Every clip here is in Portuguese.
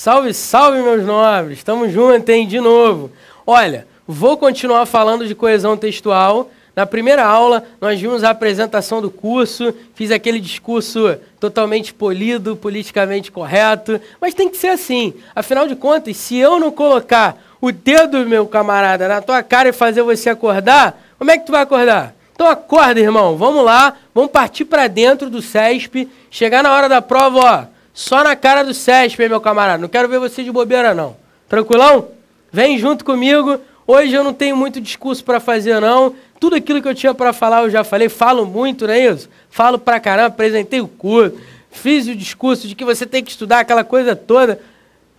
Salve, salve, meus nobres! Estamos juntos, hein? De novo. Olha, vou continuar falando de coesão textual. Na primeira aula, nós vimos a apresentação do curso, fiz aquele discurso totalmente polido, politicamente correto, mas tem que ser assim. Afinal de contas, se eu não colocar o dedo, meu camarada, na tua cara e fazer você acordar, como é que tu vai acordar? Então acorda, irmão. Vamos lá, vamos partir para dentro do CESP, chegar na hora da prova, ó. Só na cara do CESP, hein, meu camarada. Não quero ver você de bobeira, não. Tranquilão? Vem junto comigo. Hoje eu não tenho muito discurso para fazer, não. Tudo aquilo que eu tinha para falar eu já falei. Falo muito, não é isso? Falo pra caramba, apresentei o curso, fiz o discurso de que você tem que estudar aquela coisa toda.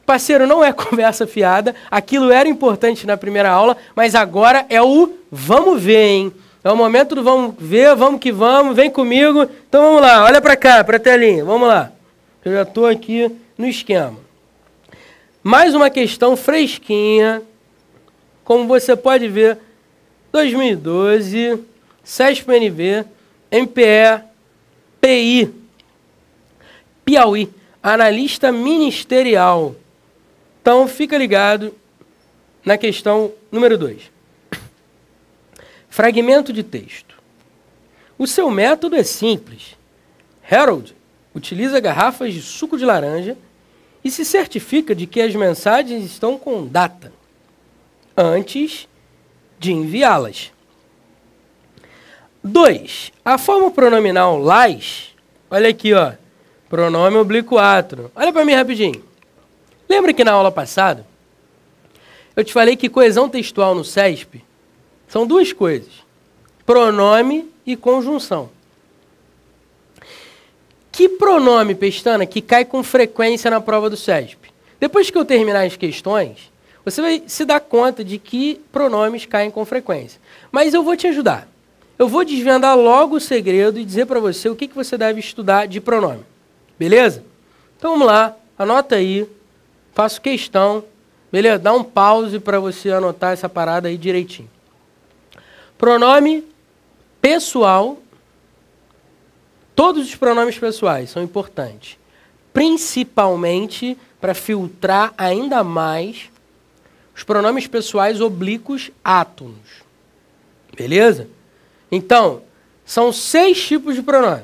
Parceiro, não é conversa fiada. Aquilo era importante na primeira aula, mas agora é o vamos ver, hein? É o momento do vamos ver, vamos que vamos. Vem comigo. Então vamos lá, olha para cá, para a telinha. Vamos lá. Eu já estou aqui no esquema. Mais uma questão fresquinha. Como você pode ver, 2012, CESP-NV, MPE, PI, Piauí, analista ministerial. Então, fica ligado na questão número 2. Fragmento de texto. O seu método é simples. Harold utiliza garrafas de suco de laranja e se certifica de que as mensagens estão com data antes de enviá-las. 2. A forma pronominal las, olha aqui, ó, pronome oblíquo átero. Olha para mim rapidinho. Lembra que na aula passada eu te falei que coesão textual no CESP são duas coisas, pronome e conjunção. Que pronome, Pestana, que cai com frequência na prova do CESP? Depois que eu terminar as questões, você vai se dar conta de que pronomes caem com frequência. Mas eu vou te ajudar. Eu vou desvendar logo o segredo e dizer para você o que você deve estudar de pronome. Beleza? Então vamos lá, anota aí, faço questão, beleza? Dá um pause para você anotar essa parada aí direitinho. Pronome pessoal. Todos os pronomes pessoais são importantes, principalmente para filtrar ainda mais os pronomes pessoais oblíquos átonos. Beleza? Então, são 6 tipos de pronome.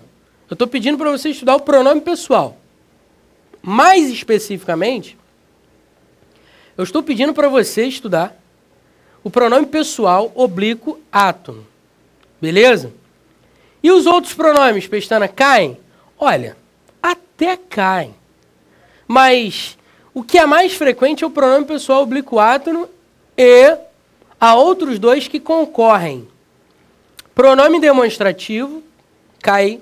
Eu estou pedindo para você estudar o pronome pessoal. Mais especificamente, eu estou pedindo para você estudar o pronome pessoal oblíquo átono. Beleza? E os outros pronomes, Pestana, caem? Olha, até caem. Mas o que é mais frequente é o pronome pessoal oblíquo átono e há outros dois que concorrem. Pronome demonstrativo, cai,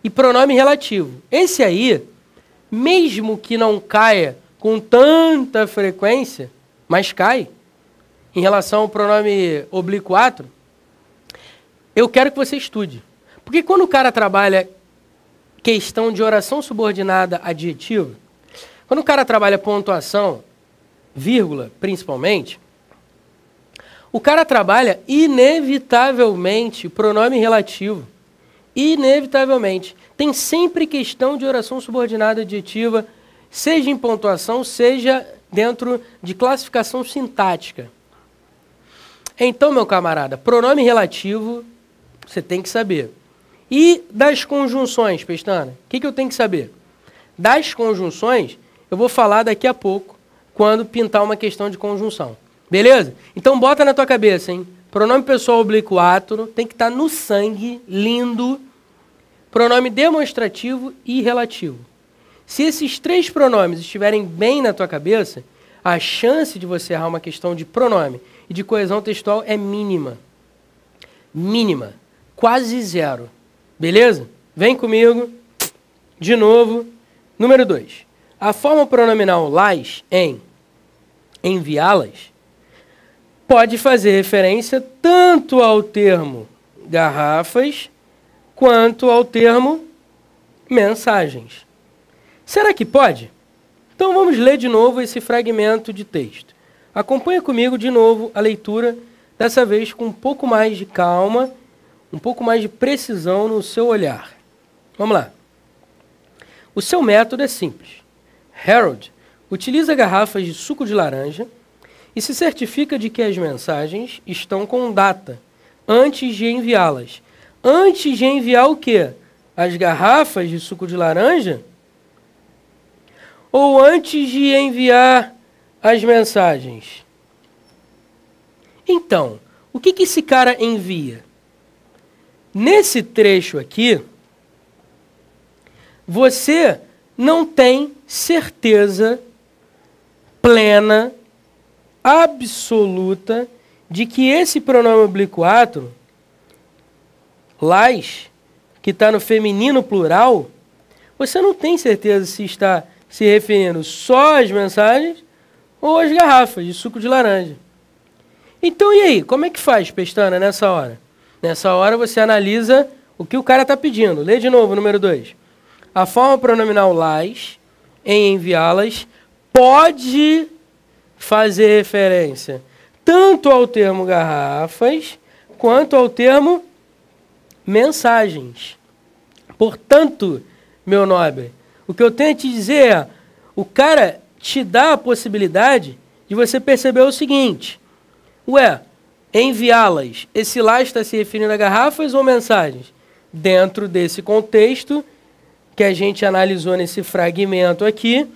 e pronome relativo. Esse aí, mesmo que não caia com tanta frequência, mas cai, em relação ao pronome oblíquo átono, eu quero que você estude. Porque quando o cara trabalha questão de oração subordinada adjetiva, quando o cara trabalha pontuação, vírgula, principalmente, o cara trabalha inevitavelmente pronome relativo. Inevitavelmente. Tem sempre questão de oração subordinada adjetiva, seja em pontuação, seja dentro de classificação sintática. Então, meu camarada, pronome relativo, você tem que saber. E das conjunções, Pestana, o que eu tenho que saber? Das conjunções, eu vou falar daqui a pouco, quando pintar uma questão de conjunção. Beleza? Então, bota na tua cabeça, hein? Pronome pessoal oblíquo átono, tem que estar no sangue, lindo. Pronome demonstrativo e relativo. Se esses 3 pronomes estiverem bem na tua cabeça, a chance de você errar uma questão de pronome e de coesão textual é mínima. Mínima. Quase zero. Beleza? Vem comigo. De novo. Número 2. A forma pronominal las, em, enviá-las, pode fazer referência tanto ao termo garrafas quanto ao termo mensagens. Será que pode? Então vamos ler de novo esse fragmento de texto. Acompanha comigo de novo a leitura, dessa vez com um pouco mais de calma, um pouco mais de precisão no seu olhar. Vamos lá. O seu método é simples. Harold utiliza garrafas de suco de laranja e se certifica de que as mensagens estão com data antes de enviá-las. Antes de enviar o quê? As garrafas de suco de laranja? Ou antes de enviar as mensagens? Então, o que esse cara envia? Nesse trecho aqui, você não tem certeza plena, absoluta, de que esse pronome oblíquo átono, las, que está no feminino plural, você não tem certeza se está se referindo só às mensagens ou às garrafas de suco de laranja. Então, e aí? Como é que faz, Pestana, nessa hora? Nessa hora você analisa o que o cara está pedindo. Lê de novo, número 2. A forma pronominal las, em enviá-las, pode fazer referência tanto ao termo garrafas quanto ao termo mensagens. Portanto, meu nobre, o que eu tenho a te dizer é, o cara te dá a possibilidade de você perceber o seguinte, ué, enviá-las, esse lá está se referindo a garrafas ou mensagens? Dentro desse contexto que a gente analisou nesse fragmento aqui,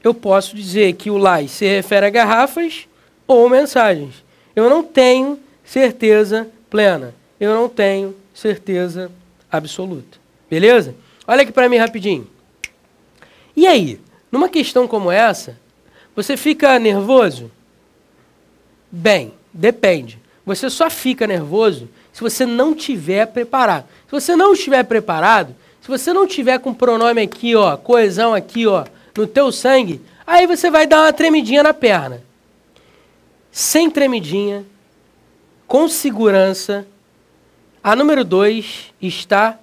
eu posso dizer que o lá se refere a garrafas ou mensagens. Eu não tenho certeza plena. Eu não tenho certeza absoluta. Beleza? Olha aqui para mim rapidinho. E aí, numa questão como essa, você fica nervoso? Bem, depende. Você só fica nervoso se você não estiver preparado. Se você não estiver preparado, se você não tiver com o pronome aqui, ó, coesão aqui, ó, no teu sangue, aí você vai dar uma tremidinha na perna. Sem tremidinha, com segurança, a número 2 está...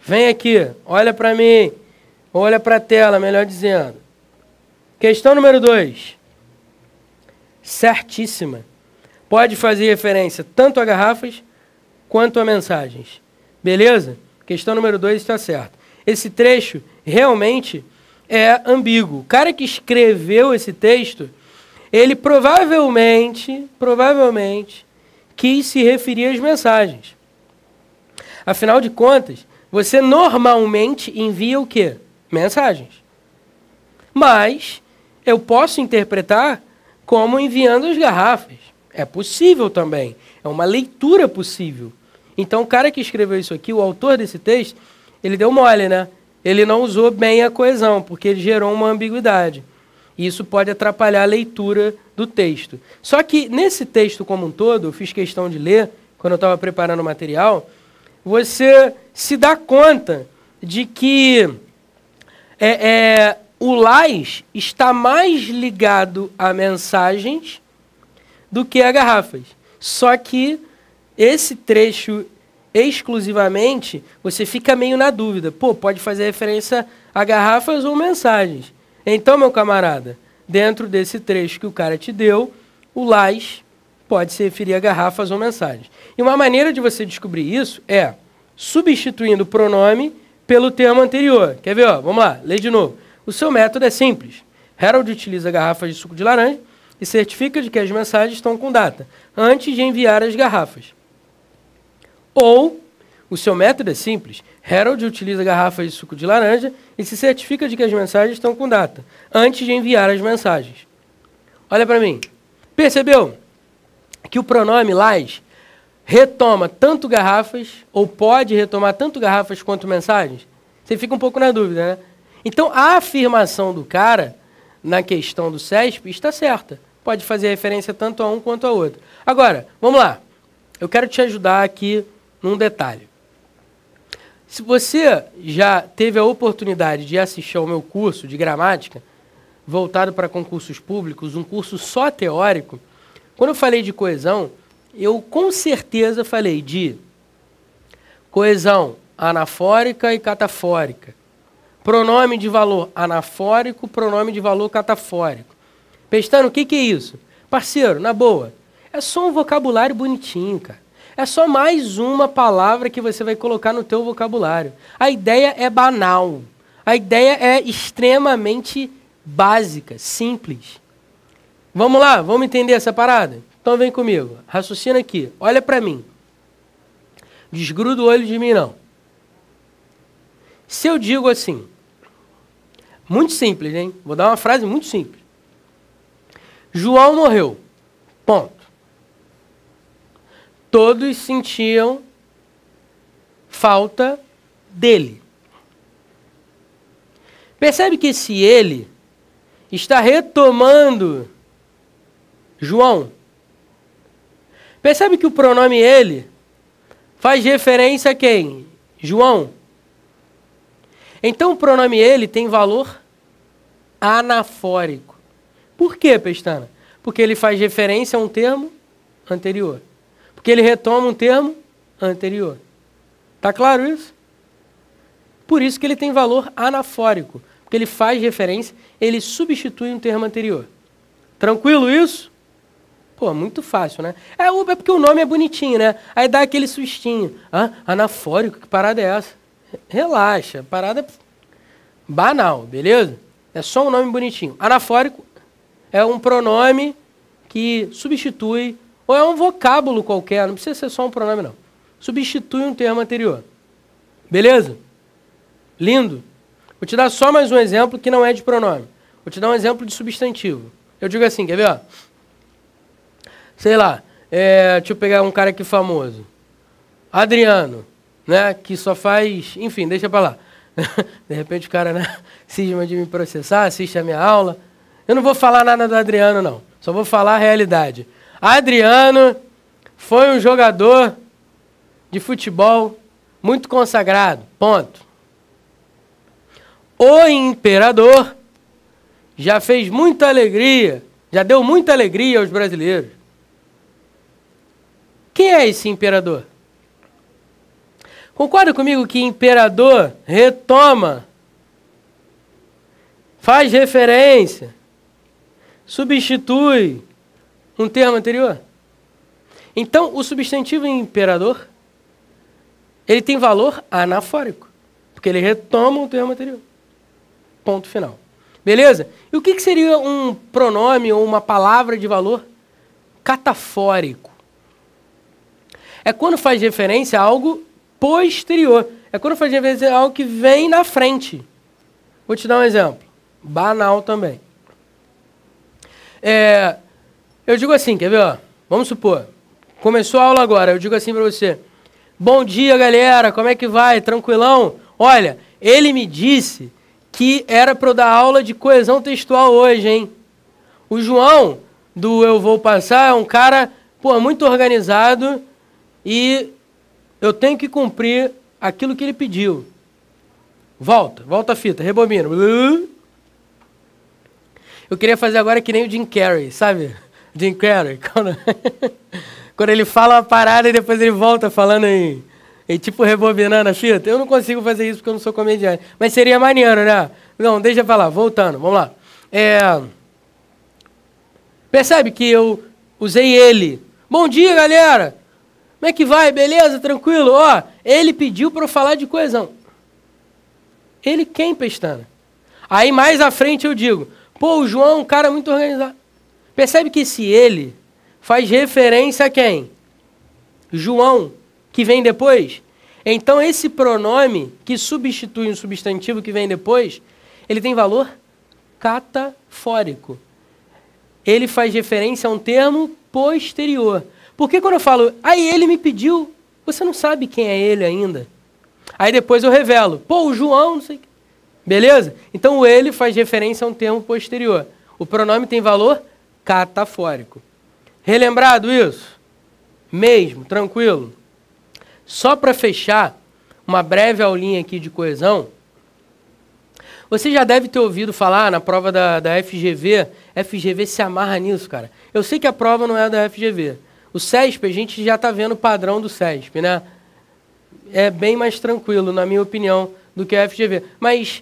Vem aqui, olha para mim, olha para a tela, melhor dizendo. Questão número 2. Certíssima. Pode fazer referência tanto a garrafas quanto a mensagens. Beleza? Questão número 2 está certa. Esse trecho realmente é ambíguo. O cara que escreveu esse texto, ele provavelmente quis se referir às mensagens. Afinal de contas, você normalmente envia o quê? Mensagens. Mas eu posso interpretar como enviando as garrafas. É possível também. É uma leitura possível. Então, o cara que escreveu isso aqui, o autor desse texto, ele deu mole, né? Ele não usou bem a coesão, porque ele gerou uma ambiguidade. E isso pode atrapalhar a leitura do texto. Só que, nesse texto como um todo, eu fiz questão de ler, quando eu estava preparando o material, você se dá conta de que o las está mais ligado a mensagens do que a garrafas. Só que esse trecho exclusivamente, você fica meio na dúvida. Pô, pode fazer referência a garrafas ou mensagens. Então, meu camarada, dentro desse trecho que o cara te deu, o las pode se referir a garrafas ou mensagens. E uma maneira de você descobrir isso é substituindo o pronome pelo termo anterior. Quer ver? Ó? Vamos lá, lê de novo. O seu método é simples. Harold utiliza garrafas de suco de laranja e certifica de que as mensagens estão com data, antes de enviar as garrafas. Ou, o seu método é simples. Harold utiliza garrafas de suco de laranja e se certifica de que as mensagens estão com data, antes de enviar as mensagens. Olha para mim. Percebeu que o pronome las retoma tanto garrafas, ou pode retomar tanto garrafas quanto mensagens? Você fica um pouco na dúvida, né? Então, a afirmação do cara, na questão do CESP, está certa. Pode fazer referência tanto a um quanto a outro. Agora, vamos lá. Eu quero te ajudar aqui num detalhe. Se você já teve a oportunidade de assistir ao meu curso de gramática, voltado para concursos públicos, um curso só teórico, quando eu falei de coesão, eu com certeza falei de coesão anafórica e catafórica. Pronome de valor anafórico, pronome de valor catafórico. Pestana, o que é isso? Parceiro, na boa, é só um vocabulário bonitinho, cara. É só mais uma palavra que você vai colocar no teu vocabulário. A ideia é banal. A ideia é extremamente básica, simples. Vamos lá, vamos entender essa parada? Então vem comigo, raciocina aqui, olha para mim. Desgruda o olho de mim, não. Se eu digo assim, muito simples, hein? Vou dar uma frase muito simples. João morreu. Ponto. Todos sentiam falta dele. Percebe que se ele está retomando João, percebe que o pronome ele faz referência a quem? João. Então o pronome ele tem valor anafórico. Por quê, Pestana? Porque ele faz referência a um termo anterior. Porque ele retoma um termo anterior. Tá claro isso? Por isso que ele tem valor anafórico. Porque ele faz referência, ele substitui um termo anterior. Tranquilo isso? Pô, muito fácil, né? É porque o nome é bonitinho, né? Aí dá aquele sustinho. Ah, anafórico, que parada é essa? Relaxa, parada banal, beleza? É só um nome bonitinho. Anafórico é um pronome que substitui, ou é um vocábulo qualquer, não precisa ser só um pronome, não. Substitui um termo anterior. Beleza? Lindo. Vou te dar só mais um exemplo que não é de pronome. Vou te dar um exemplo de substantivo. Eu digo assim, quer ver? Ó? Sei lá, deixa eu pegar um cara aqui famoso. Adriano, né? Que só faz... Enfim, deixa pra lá. De repente o cara, né, cisma de me processar, assiste a minha aula. Eu não vou falar nada do Adriano, não. Só vou falar a realidade. Adriano foi um jogador de futebol muito consagrado. Ponto. O imperador já fez muita alegria, já deu muita alegria aos brasileiros. Quem é esse imperador? Concorda comigo que imperador retoma, faz referência, substitui um termo anterior? Então, o substantivo imperador, ele tem valor anafórico, porque ele retoma um termo anterior. Ponto final. Beleza? E o que seria um pronome ou uma palavra de valor catafórico? É quando faz referência a algo posterior. É quando faz referência a algo que vem na frente. Vou te dar um exemplo. Banal também. Eu digo assim, quer ver? Ó? Vamos supor. Começou a aula agora. Eu digo assim para você. Bom dia, galera. Como é que vai? Tranquilão? Olha, ele me disse que era para eu dar aula de coesão textual hoje, hein? O João, do Eu Vou Passar, é um cara, muito organizado e eu tenho que cumprir aquilo que ele pediu. Volta a fita, rebobina. Eu queria fazer agora que nem o Jim Carrey, sabe? Jim Carrey, quando ele fala uma parada e depois ele volta falando em tipo rebobinando a fita. Eu não consigo fazer isso porque eu não sou comediante. Mas seria maneiro, né? Não, deixa pra lá, voltando, vamos lá. Percebe que eu usei ele. Bom dia, galera! Como é que vai? Beleza? Tranquilo? Ó, ele pediu para eu falar de coesão. Ele quem, Pestana? Aí mais à frente eu digo, o João é um cara muito organizado. Percebe que esse ele faz referência a quem? João, que vem depois. Então esse pronome que substitui um substantivo que vem depois, ele tem valor catafórico. Ele faz referência a um termo posterior. Porque quando eu falo, aí ele me pediu, você não sabe quem é ele ainda. Aí depois eu revelo, o João, não sei o que. Beleza? Então o ele faz referência a um termo posterior. O pronome tem valor catafórico. Relembrado isso? Mesmo, tranquilo? Só para fechar, uma breve aulinha aqui de coesão. Você já deve ter ouvido falar na prova da FGV. FGV se amarra nisso, cara. Eu sei que a prova não é da FGV. O CESP, a gente já está vendo o padrão do CESP, né? É bem mais tranquilo, na minha opinião, do que a FGV. Mas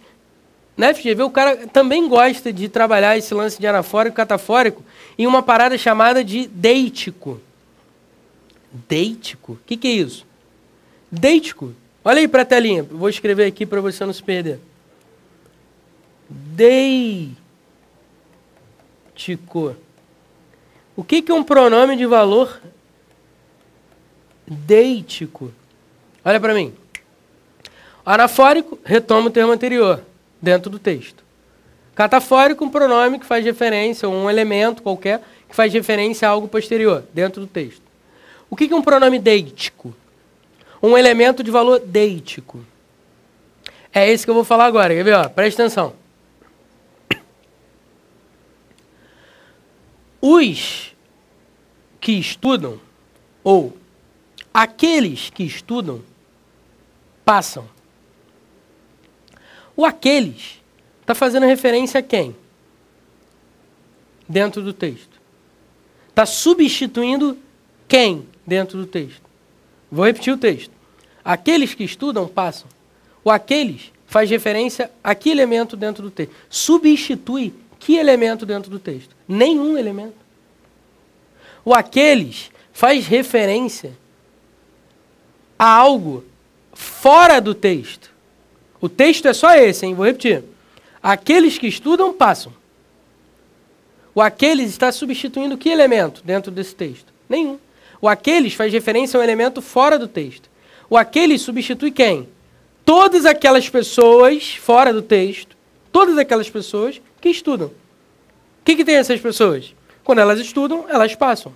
na FGV o cara também gosta de trabalhar esse lance de anafórico e catafórico em uma parada chamada de deítico. Deítico? O que é isso? Deítico. Olha aí para a telinha. Vou escrever aqui para você não se perder. deítico. O que é um pronome de valor deítico? Olha para mim. Anafórico, retoma o termo anterior, dentro do texto. Catafórico, um pronome que faz referência, ou um elemento qualquer, que faz referência a algo posterior, dentro do texto. O que é um pronome deítico? Um elemento de valor deítico. É esse que eu vou falar agora, quer ver? Ó, presta atenção. Os que estudam, ou aqueles que estudam, passam. O aqueles está fazendo referência a quem? Dentro do texto. Está substituindo quem dentro do texto? Vou repetir o texto. Aqueles que estudam, passam. O aqueles faz referência a que elemento dentro do texto? Substitui que elemento dentro do texto? Nenhum elemento. O aqueles faz referência a algo fora do texto. O texto é só esse, hein? Vou repetir. Aqueles que estudam, passam. O aqueles está substituindo que elemento dentro desse texto? Nenhum. O aqueles faz referência a um elemento fora do texto. O aqueles substitui quem? Todas aquelas pessoas fora do texto, todas aquelas pessoas que estudam. O que tem essas pessoas? Quando elas estudam, elas passam.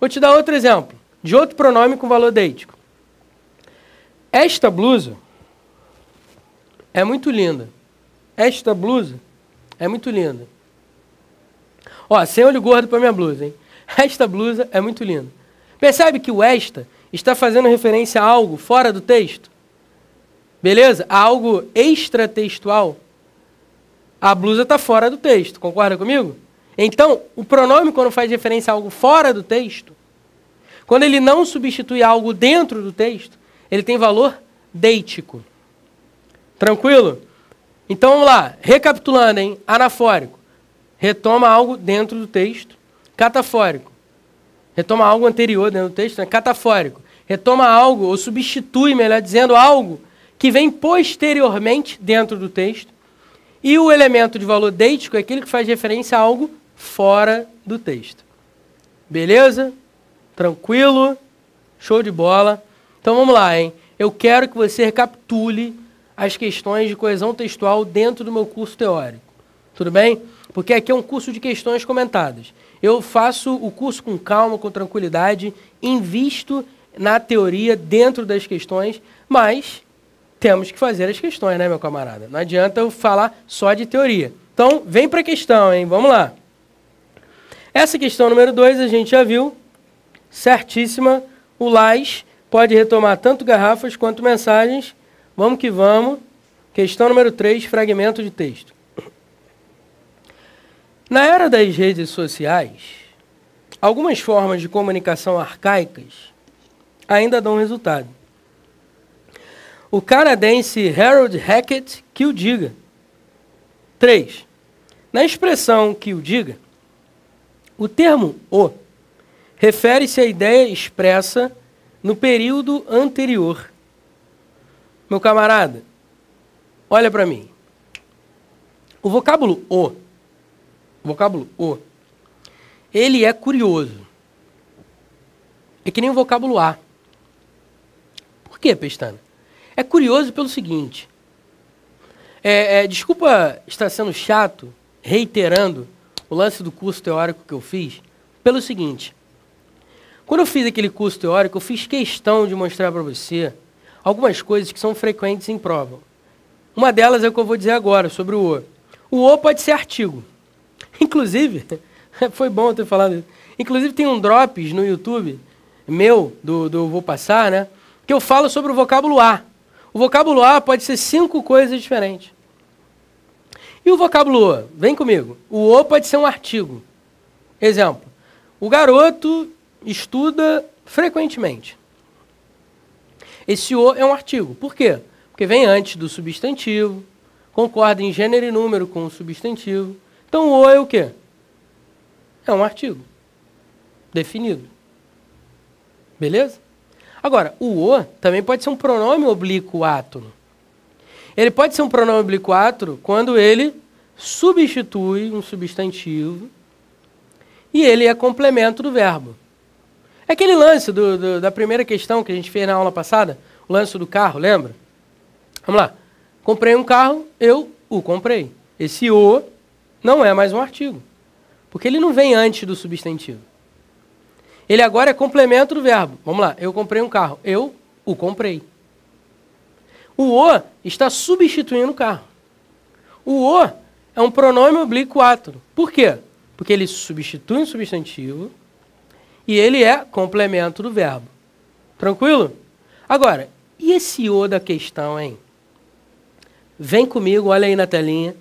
Vou te dar outro exemplo, de outro pronome com valor deítico. Esta blusa é muito linda. Esta blusa é muito linda. Ó, sem olho gordo para minha blusa, hein? Esta blusa é muito linda. Percebe que o esta está fazendo referência a algo fora do texto? Beleza? A algo extratextual. A blusa está fora do texto, concorda comigo? Então, o pronome, quando faz referência a algo fora do texto, quando ele não substitui algo dentro do texto, ele tem valor deítico. Tranquilo? Então, vamos lá. Recapitulando, hein? Anafórico. Retoma algo dentro do texto. Catafórico. Retoma algo anterior dentro do texto. Né? Catafórico. Retoma algo, ou substitui, melhor dizendo, algo que vem posteriormente dentro do texto. E o elemento de valor deítico é aquele que faz referência a algo fora do texto. Beleza? Tranquilo? Show de bola. Então vamos lá, hein? Eu quero que você recapitule as questões de coesão textual dentro do meu curso teórico. Tudo bem? Porque aqui é um curso de questões comentadas. Eu faço o curso com calma, com tranquilidade, invisto na teoria dentro das questões, mas temos que fazer as questões, né, meu camarada? Não adianta eu falar só de teoria. Então, vem para a questão, hein? Vamos lá. Essa questão número 2 a gente já viu. Certíssima. O Lais pode retomar tanto garrafas quanto mensagens. Vamos que vamos. Questão número 3, fragmento de texto. Na era das redes sociais, algumas formas de comunicação arcaicas ainda dão resultado. O canadense Harold Hackett que o diga. 3. Na expressão que o diga, o termo o refere-se à ideia expressa no período anterior. Meu camarada, olha para mim. O vocábulo o, ele é curioso. É que nem o vocábulo a. Por quê, Pestana? É curioso pelo seguinte. Desculpa estar sendo chato, reiterando o lance do curso teórico que eu fiz, pelo seguinte. Quando eu fiz aquele curso teórico, eu fiz questão de mostrar para você algumas coisas que são frequentes em prova. Uma delas é o que eu vou dizer agora, sobre o o. O o pode ser artigo. Inclusive, foi bom ter falado isso. Inclusive tem um Drops no YouTube, meu, do Vou Passar, né? Que eu falo sobre o vocábulo a. O vocábulo a pode ser 5 coisas diferentes. E o vocábulo o? Vem comigo. O o pode ser um artigo. Exemplo. O garoto estuda frequentemente. Esse o é um artigo. Por quê? Porque vem antes do substantivo, concorda em gênero e número com o substantivo. Então o é o quê? É um artigo. Definido. Beleza? Agora, o o também pode ser um pronome oblíquo átono. Ele pode ser um pronome oblíquo átono quando ele substitui um substantivo e ele é complemento do verbo. É aquele lance da primeira questão que a gente fez na aula passada, o lance do carro, lembra? Vamos lá. Comprei um carro, eu o comprei. Esse o não é mais um artigo, porque ele não vem antes do substantivo. Ele agora é complemento do verbo. Vamos lá, eu comprei um carro, eu o comprei. O está substituindo o carro. O é um pronome oblíquo átono. Por quê? Porque ele substitui um substantivo e ele é complemento do verbo. Tranquilo? Agora, e esse o da questão, hein? Vem comigo, olha aí na telinha.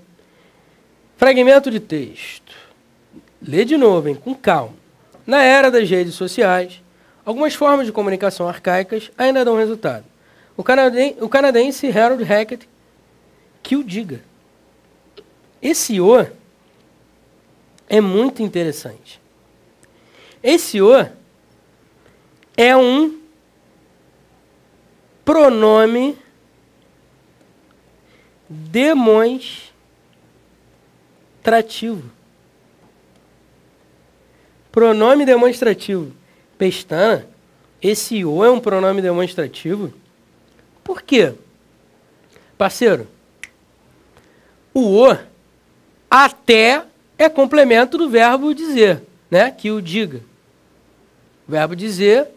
Fragmento de texto. Lê de novo, hein? Com calma. Na era das redes sociais, algumas formas de comunicação arcaicas ainda dão resultado. O canadense Harold Hackett que o diga. Esse o é muito interessante. Esse o é um pronome demonstrativo. Pronome demonstrativo. Pestana, esse o é um pronome demonstrativo? Por quê? Parceiro, o até é complemento do verbo dizer, né? Que o diga. O verbo dizer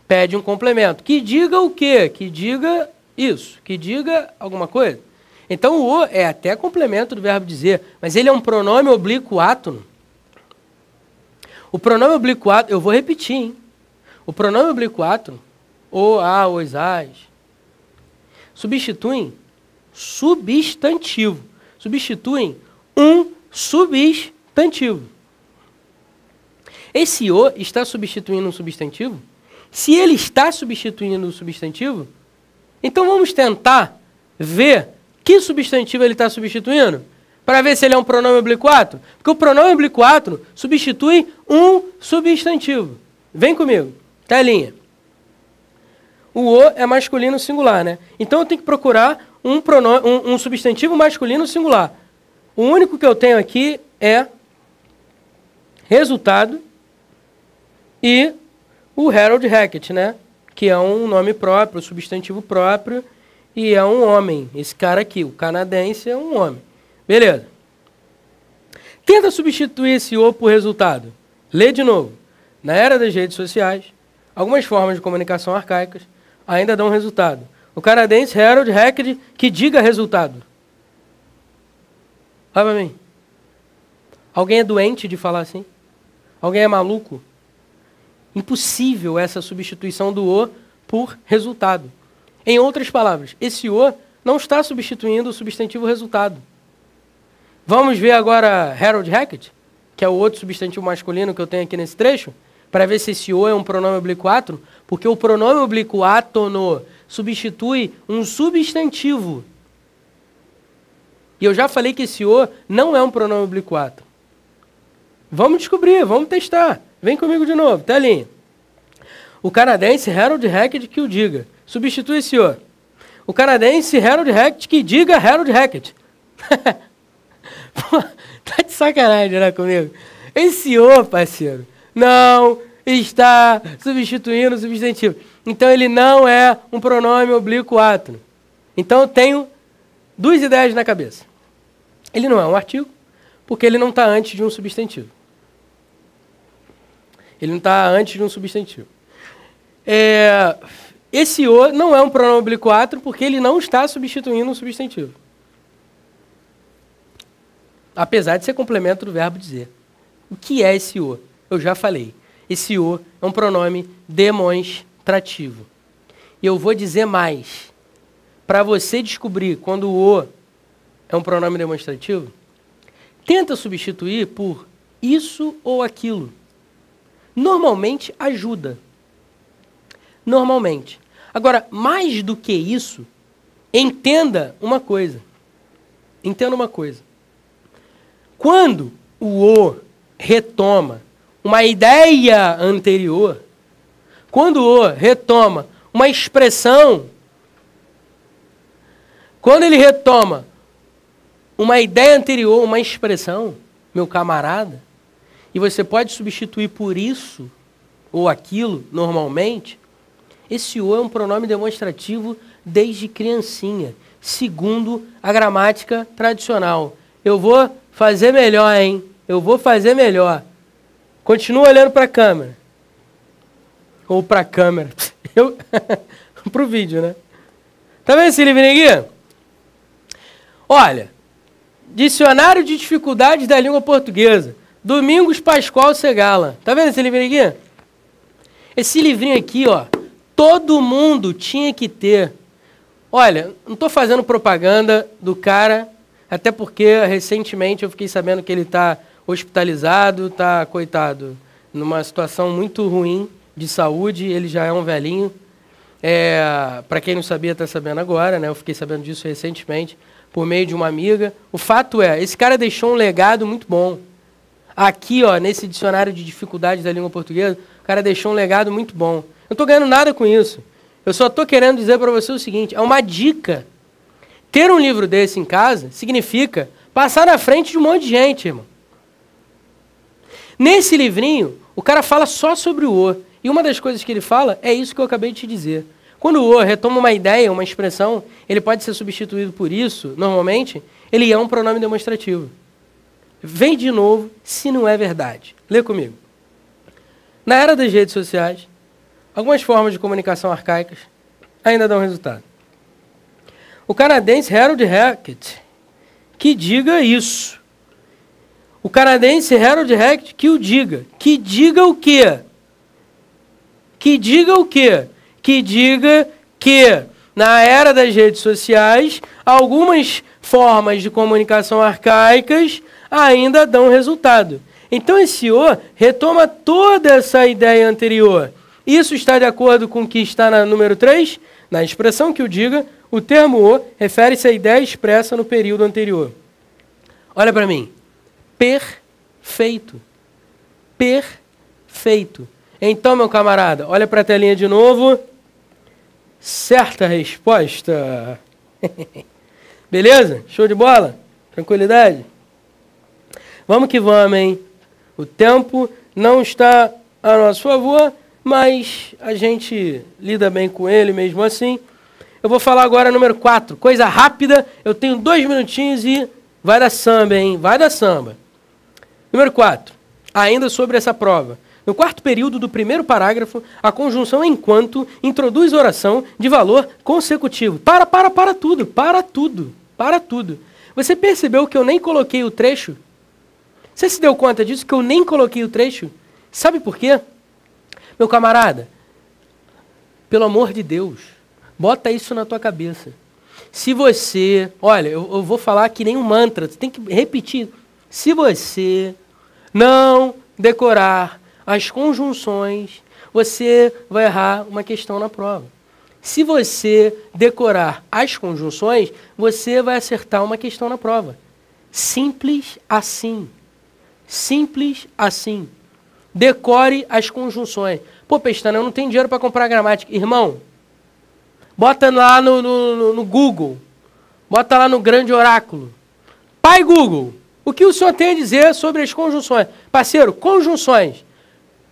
pede um complemento. Que diga o quê? Que diga isso. Que diga alguma coisa. Então o é até complemento do verbo dizer, mas ele é um pronome oblíquo átono. O pronome oblíquo átono, eu vou repetir, hein? O pronome oblíquo átono, o, a, os, as, substituem substantivo. Substituem um substantivo. Esse o está substituindo um substantivo? Se ele está substituindo um substantivo, então vamos tentar ver que substantivo ele está substituindo, para ver se ele é um pronome oblíquo átono. Porque o pronome oblíquo átono substitui um substantivo. Vem comigo, telinha. O é masculino singular, né? Então eu tenho que procurar um substantivo masculino singular. O único que eu tenho aqui é resultado e o Harold Hackett, né? Que é um nome próprio, um substantivo próprio, e é um homem. Esse cara aqui, o canadense, é um homem. Beleza. Tenta substituir esse o por resultado. Lê de novo. Na era das redes sociais, algumas formas de comunicação arcaicas ainda dão resultado. O canadense Harold Hackett que diga resultado. Olha pra mim. Alguém é doente de falar assim? Alguém é maluco? Impossível essa substituição do o por resultado. Em outras palavras, esse o não está substituindo o substantivo resultado. Vamos ver agora Harold Hackett, que é o outro substantivo masculino que eu tenho aqui nesse trecho, para ver se esse o é um pronome oblíquo átono, porque o pronome oblíquo átono substitui um substantivo. E eu já falei que esse o não é um pronome oblíquo átono. Vamos descobrir, vamos testar. Vem comigo de novo, telinha. O canadense Harold Hackett que o diga. Substitui esse o. O canadense Harold Hackett que diga Harold Hackett. Pô, tá de sacanagem, né, comigo? Esse o, parceiro, não está substituindo o substantivo. Então ele não é um pronome oblíquo átono. Então eu tenho duas ideias na cabeça. Ele não é um artigo, porque ele não está antes de um substantivo. Ele não está antes de um substantivo. Esse o não é um pronome oblíquo átono, porque ele não está substituindo um substantivo. Apesar de ser complemento do verbo dizer. O que é esse o? Eu já falei. Esse o é um pronome demonstrativo. E eu vou dizer mais. Para você descobrir quando o é um pronome demonstrativo, tenta substituir por isso ou aquilo. Normalmente ajuda. Normalmente. Agora, mais do que isso, entenda uma coisa. Entenda uma coisa. Quando o retoma uma ideia anterior, quando o retoma uma expressão, quando ele retoma uma ideia anterior, uma expressão, meu camarada, e você pode substituir por isso ou aquilo, normalmente, esse o é um pronome demonstrativo desde criancinha, segundo a gramática tradicional. Eu vou fazer melhor, hein? Eu vou fazer melhor. Continua olhando para a câmera. Ou para a câmera. Para o vídeo, né? Tá vendo esse livrinho aqui? Olha, Dicionário de Dificuldades da Língua Portuguesa. Domingos Pascoal Segala. Tá vendo esse livrinho aqui? Esse livrinho aqui, ó, todo mundo tinha que ter. Olha, não estou fazendo propaganda do cara, até porque recentemente eu fiquei sabendo que ele está hospitalizado, está, coitado, numa situação muito ruim de saúde, ele já é um velhinho. Para quem não sabia, está sabendo agora, né? Eu fiquei sabendo disso recentemente, por meio de uma amiga. O fato é, esse cara deixou um legado muito bom. Aqui, ó, nesse dicionário de dificuldades da língua portuguesa, o cara deixou um legado muito bom. Eu não estou ganhando nada com isso. Eu só estou querendo dizer para você o seguinte, é uma dica. Ter um livro desse em casa significa passar na frente de um monte de gente, irmão. Nesse livrinho, o cara fala só sobre o o. E uma das coisas que ele fala é isso que eu acabei de te dizer. Quando o o retoma uma ideia, uma expressão, ele pode ser substituído por isso, normalmente, ele é um pronome demonstrativo. Vem de novo, se não é verdade. Lê comigo. Na era das redes sociais, algumas formas de comunicação arcaicas ainda dão resultado. O canadense Harold Hackett, que diga isso. O canadense Harold Hackett, que o diga. Que diga o quê? Que diga o quê? Que diga que, na era das redes sociais, algumas formas de comunicação arcaicas ainda dão resultado. Então esse o retoma toda essa ideia anterior. Isso está de acordo com o que está na número 3? Na expressão que o diga, o termo o refere-se à ideia expressa no período anterior. Olha para mim. Perfeito. Perfeito. Então, meu camarada, olha para a telinha de novo. Certa resposta. Beleza? Show de bola? Tranquilidade? Vamos que vamos, hein? O tempo não está a nosso favor, mas a gente lida bem com ele mesmo assim. Eu vou falar agora número 4. Coisa rápida, eu tenho 2 minutinhos e vai dar samba, hein? Vai dar samba. Número 4. Ainda sobre essa prova. No quarto período do primeiro parágrafo, a conjunção enquanto introduz oração de valor consecutivo. Para tudo. Você percebeu que eu nem coloquei o trecho? Você se deu conta disso, que eu nem coloquei o trecho? Sabe por quê? Meu camarada, pelo amor de Deus, bota isso na tua cabeça. Se você, olha, eu vou falar que nem um mantra, você tem que repetir. Se você não decorar as conjunções, você vai errar uma questão na prova. Se você decorar as conjunções, você vai acertar uma questão na prova. Simples assim. Simples assim. Decore as conjunções. Pô, Pestana, eu não tenho dinheiro para comprar gramática. Irmão, bota lá no Google. Bota lá no grande oráculo. Pai Google, o que o senhor tem a dizer sobre as conjunções? Parceiro, conjunções.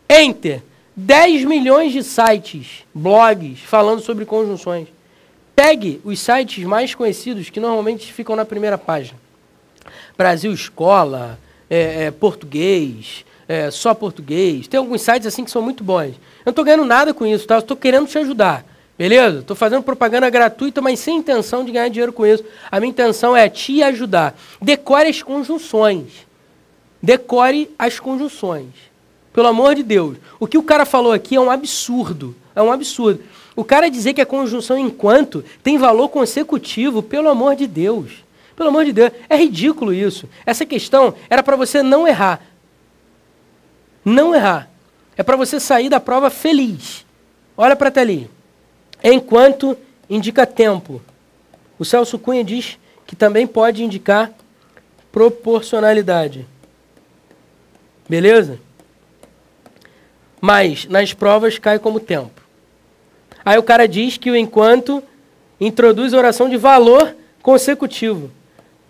Enter. 10 milhões de sites, blogs, falando sobre conjunções. Pegue os sites mais conhecidos, que normalmente ficam na primeira página. Brasil Escola, português, só português. Tem alguns sites assim que são muito bons. Eu não estou ganhando nada com isso, tá? Eu estou querendo te ajudar. Beleza? Estou fazendo propaganda gratuita, mas sem intenção de ganhar dinheiro com isso. A minha intenção é te ajudar. Decore as conjunções. Decore as conjunções. Pelo amor de Deus. O que o cara falou aqui é um absurdo. É um absurdo. O cara dizer que a conjunção enquanto tem valor consecutivo, pelo amor de Deus. Pelo amor de Deus. É ridículo isso. Essa questão era para você não errar. Não errar. É para você sair da prova feliz. Olha para a telinha. Enquanto indica tempo. O Celso Cunha diz que também pode indicar proporcionalidade. Beleza? Mas nas provas cai como tempo. Aí o cara diz que o enquanto introduz oração de valor consecutivo.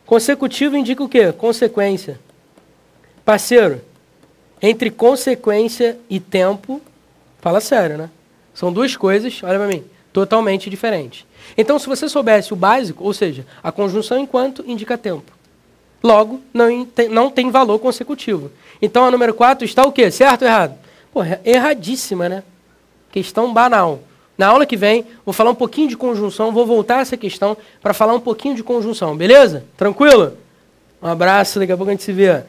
Consecutivo indica o quê? Consequência. Parceiro, Entre consequência e tempo, fala sério, né? São duas coisas, olha pra mim, totalmente diferentes. Então, se você soubesse o básico, ou seja, a conjunção enquanto indica tempo. Logo, não tem valor consecutivo. Então, a número 4 está o quê? Certo ou errado? Porra, erradíssima, né? Questão banal. Na aula que vem, vou falar um pouquinho de conjunção, vou voltar a essa questão para falar um pouquinho de conjunção, beleza? Tranquilo? Um abraço, daqui a pouco a gente se vê.